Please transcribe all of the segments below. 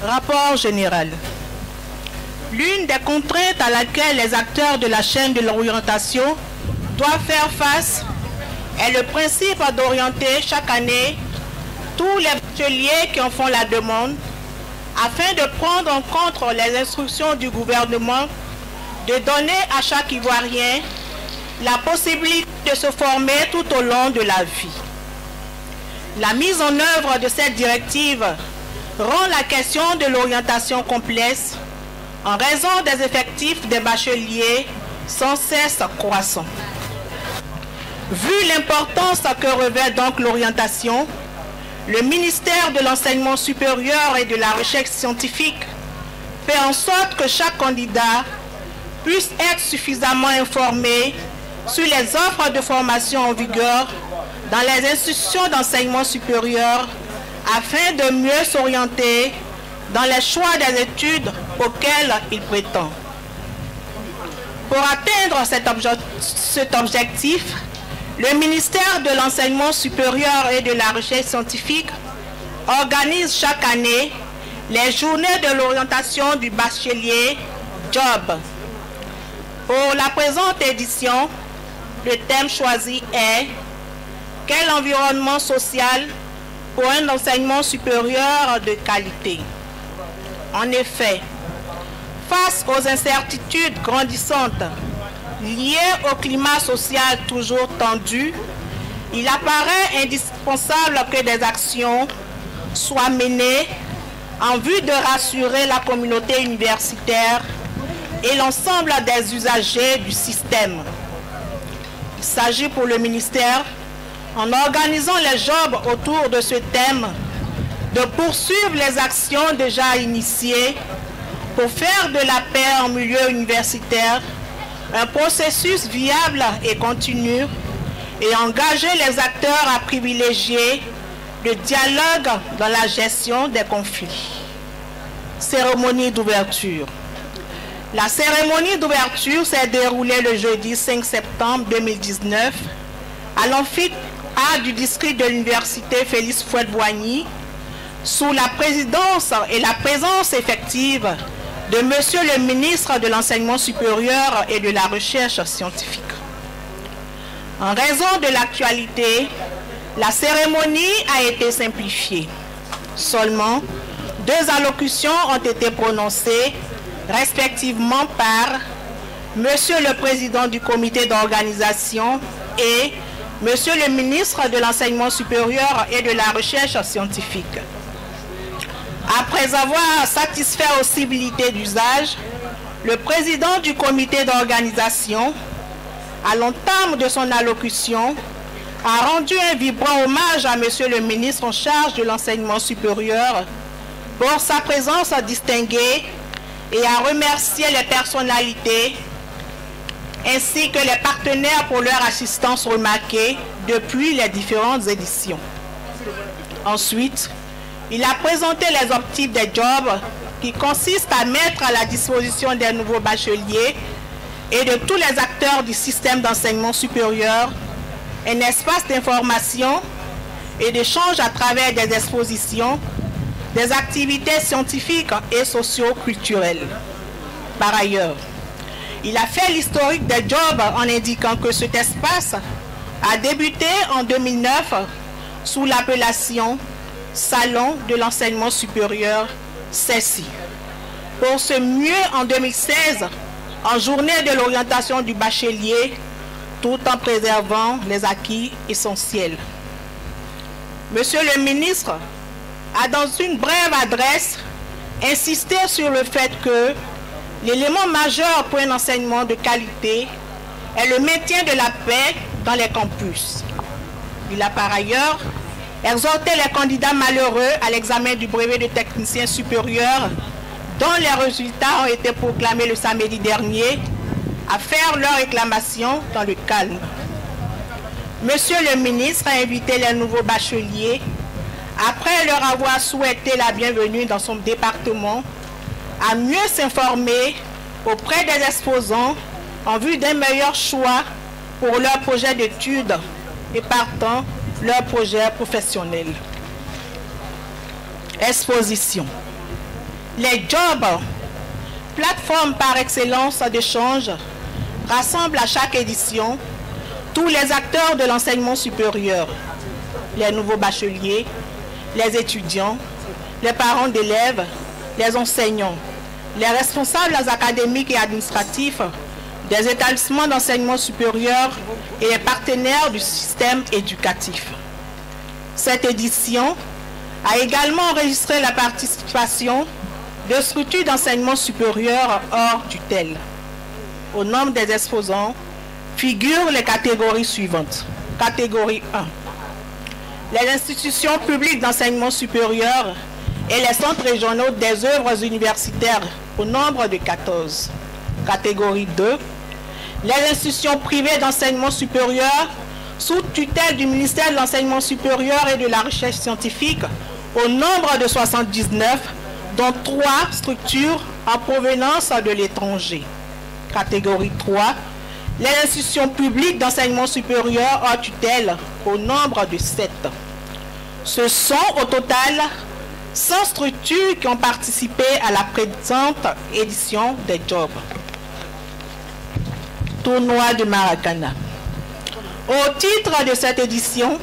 Rapport général. L'une des contraintes à laquelle les acteurs de la chaîne de l'orientation doivent faire face est le principe d'orienter chaque année tous les bacheliers qui en font la demande afin de prendre en compte les instructions du gouvernement de donner à chaque Ivoirien la possibilité de se former tout au long de la vie. La mise en œuvre de cette directive rend la question de l'orientation complexe en raison des effectifs des bacheliers sans cesse croissants. Vu l'importance que revêt donc l'orientation, le ministère de l'Enseignement supérieur et de la Recherche scientifique fait en sorte que chaque candidat puisse être suffisamment informé sur les offres de formation en vigueur dans les institutions d'enseignement supérieur afin de mieux s'orienter dans les choix des études auxquelles il prétend. Pour atteindre cet objectif, le ministère de l'Enseignement supérieur et de la Recherche scientifique organise chaque année les journées de l'orientation du bachelier Job. Pour la présente édition, le thème choisi est « Quel environnement social pour un enseignement supérieur de qualité ?» En effet, face aux incertitudes grandissantes liées au climat social toujours tendu, il apparaît indispensable que des actions soient menées en vue de rassurer la communauté universitaire et l'ensemble des usagers du système. Il s'agit pour le ministère, en organisant les jobs autour de ce thème, de poursuivre les actions déjà initiées pour faire de la paix en milieu universitaire un processus viable et continu et engager les acteurs à privilégier le dialogue dans la gestion des conflits. Cérémonie d'ouverture. La cérémonie d'ouverture s'est déroulée le jeudi 5 septembre 2019 à l'amphithéâtre du district de l'université Félix Houphouët-Boigny sous la présidence et la présence effective de Monsieur le ministre de l'Enseignement supérieur et de la Recherche scientifique. En raison de l'actualité, la cérémonie a été simplifiée. Seulement, 2 allocutions ont été prononcées, respectivement par Monsieur le Président du comité d'organisation et Monsieur le ministre de l'Enseignement supérieur et de la Recherche scientifique. Après avoir satisfait aux civilités d'usage, le président du comité d'organisation, à l'entame de son allocution, a rendu un vibrant hommage à Monsieur le ministre en charge de l'enseignement supérieur pour sa présence distinguée et a remercié les personnalités ainsi que les partenaires pour leur assistance remarquée depuis les différentes éditions. Ensuite, il a présenté les objectifs des jobs qui consistent à mettre à la disposition des nouveaux bacheliers et de tous les acteurs du système d'enseignement supérieur un espace d'information et d'échange à travers des expositions, des activités scientifiques et socio-culturelles. Par ailleurs, il a fait l'historique des jobs en indiquant que cet espace a débuté en 2009 sous l'appellation Salon de l'enseignement supérieur, CESI, pour se muer en 2016 en journée de l'orientation du bachelier, tout en préservant les acquis essentiels. Monsieur le ministre a, dans une brève adresse, insisté sur le fait que l'élément majeur pour un enseignement de qualité est le maintien de la paix dans les campus. Il a par ailleurs exhorté les candidats malheureux à l'examen du brevet de technicien supérieur dont les résultats ont été proclamés le samedi dernier à faire leur réclamation dans le calme. Monsieur le ministre a invité les nouveaux bacheliers, après leur avoir souhaité la bienvenue dans son département, à mieux s'informer auprès des exposants en vue d'un meilleur choix pour leur projet d'études et partant leur projet professionnel. Exposition. Les jobs, plateforme par excellence d'échange, rassemblent à chaque édition tous les acteurs de l'enseignement supérieur, les nouveaux bacheliers, les étudiants, les parents d'élèves, les enseignants, les responsables académiques et administratifs des établissements d'enseignement supérieur et les partenaires du système éducatif. Cette édition a également enregistré la participation de structures d'enseignement supérieur hors tutelle. Au nombre des exposants figurent les catégories suivantes. Catégorie 1. Les institutions publiques d'enseignement supérieur et les centres régionaux des œuvres universitaires au nombre de 14. Catégorie 2. Les institutions privées d'enseignement supérieur sous tutelle du ministère de l'Enseignement supérieur et de la Recherche scientifique au nombre de 79, dont 3 structures en provenance de l'étranger. Catégorie 3. Les institutions publiques d'enseignement supérieur hors tutelle au nombre de 7. Ce sont au total 100 structures qui ont participé à la présente édition des jobs. Tournoi de Maracana. Au titre de cette édition,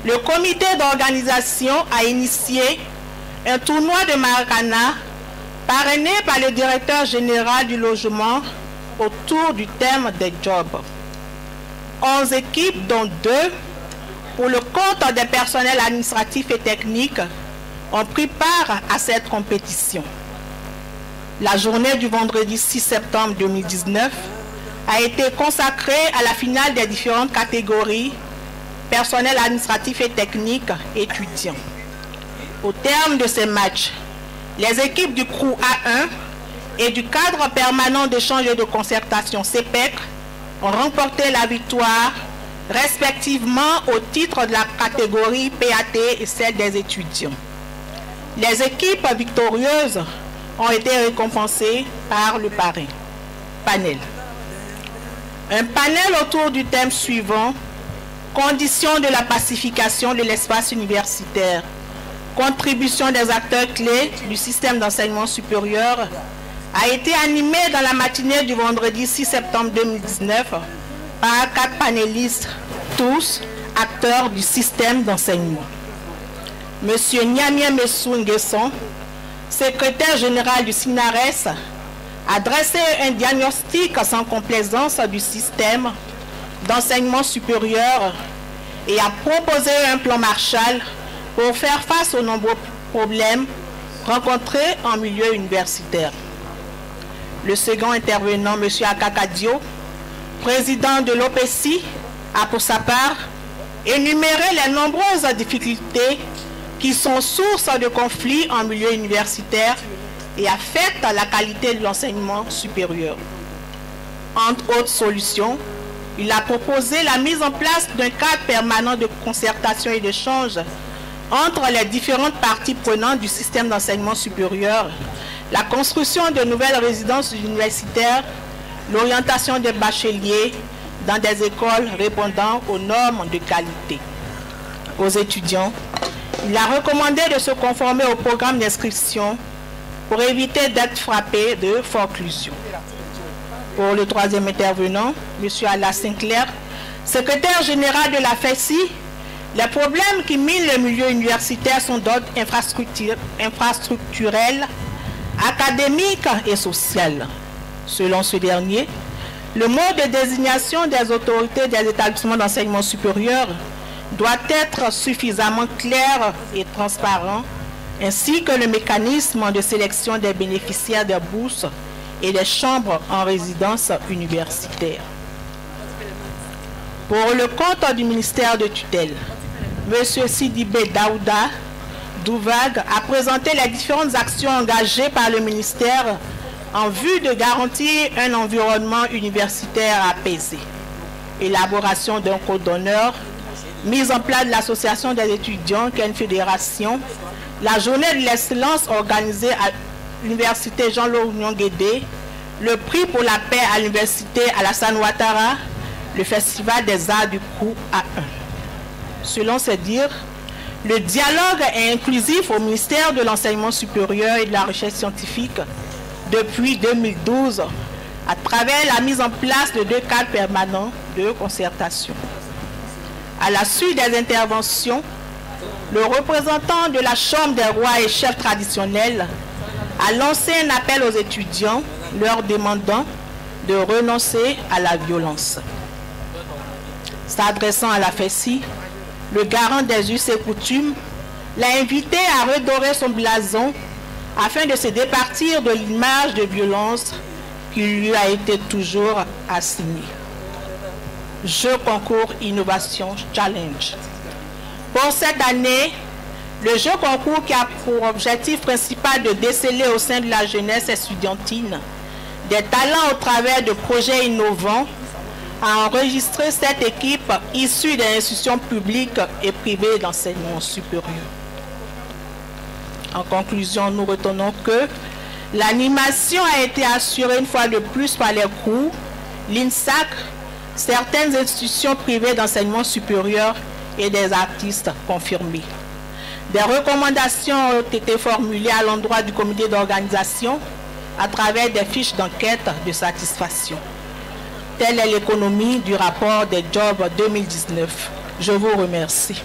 le comité d'organisation a initié un tournoi de Maracana parrainé par le directeur général du logement autour du thème des jobs. 11 équipes, dont 2 pour le compte des personnels administratifs et techniques, ont pris part à cette compétition. La journée du vendredi 6 septembre 2019 a été consacrée à la finale des différentes catégories personnel administratif et technique, étudiants. Au terme de ces matchs, les équipes du CRU A1 et du cadre permanent d'échange et de concertation CEPEC ont remporté la victoire respectivement au titre de la catégorie PAT et celle des étudiants. Les équipes victorieuses ont été récompensées par le panel. Un panel autour du thème suivant: conditions de la pacification de l'espace universitaire, contribution des acteurs clés du système d'enseignement supérieur, a été animé dans la matinée du vendredi 6 septembre 2019 par 4 panélistes, tous acteurs du système d'enseignement. Monsieur Niamien Messou Nguesson, secrétaire général du SINARES, a dressé un diagnostic sans complaisance du système d'enseignement supérieur et a proposé un plan Marshall pour faire face aux nombreux problèmes rencontrés en milieu universitaire. Le second intervenant, M. Akakadio, président de l'OPECI, a pour sa part énuméré les nombreuses difficultés qui sont source de conflits en milieu universitaire et affectent la qualité de l'enseignement supérieur. Entre autres solutions, il a proposé la mise en place d'un cadre permanent de concertation et d'échange entre les différentes parties prenantes du système d'enseignement supérieur, la construction de nouvelles résidences universitaires, l'orientation des bacheliers dans des écoles répondant aux normes de qualité. Aux étudiants, il a recommandé de se conformer au programme d'inscription pour éviter d'être frappés de forclusion. Pour le troisième intervenant, M. Alain Sinclair, secrétaire général de la FESI, les problèmes qui minent le milieu universitaire sont d'ordre infrastructurel, académique et social. Selon ce dernier, le mode de désignation des autorités des établissements d'enseignement supérieur doit être suffisamment clair et transparent, ainsi que le mécanisme de sélection des bénéficiaires des bourses et des chambres en résidence universitaire. Pour le compte du ministère de tutelle, M. Sidibé Daouda Douvag a présenté les différentes actions engagées par le ministère en vue de garantir un environnement universitaire apaisé. Élaboration d'un code d'honneur, mise en place de l'association des étudiants qui est une fédération, la journée de l'excellence organisée à l'université Jean-Laurent Guédé, le prix pour la paix à l'université Alassane Ouattara, le festival des arts du CRU A1. Selon ses dires, Le dialogue est inclusif au ministère de l'Enseignement supérieur et de la Recherche scientifique depuis 2012 à travers la mise en place de 2 cadres permanents de concertation. À la suite des interventions, le représentant de la Chambre des rois et chefs traditionnels a lancé un appel aux étudiants leur demandant de renoncer à la violence. S'adressant à la FESI, le garant des us et coutumes l'a invité à redorer son blason afin de se départir de l'image de violence qui lui a été toujours assignée. Jeu concours Innovation Challenge. Pour cette année, le jeu concours qui a pour objectif principal de déceler au sein de la jeunesse estudiantine des talents au travers de projets innovants a enregistré cette équipe issue des institutions publiques et privées d'enseignement supérieur. En conclusion, nous retenons que l'animation a été assurée une fois de plus par les cours, l'INSAC, certaines institutions privées d'enseignement supérieur et des artistes confirmés. Des recommandations ont été formulées à l'endroit du comité d'organisation à travers des fiches d'enquête de satisfaction. Telle est l'économie du rapport des jobs 2019. Je vous remercie.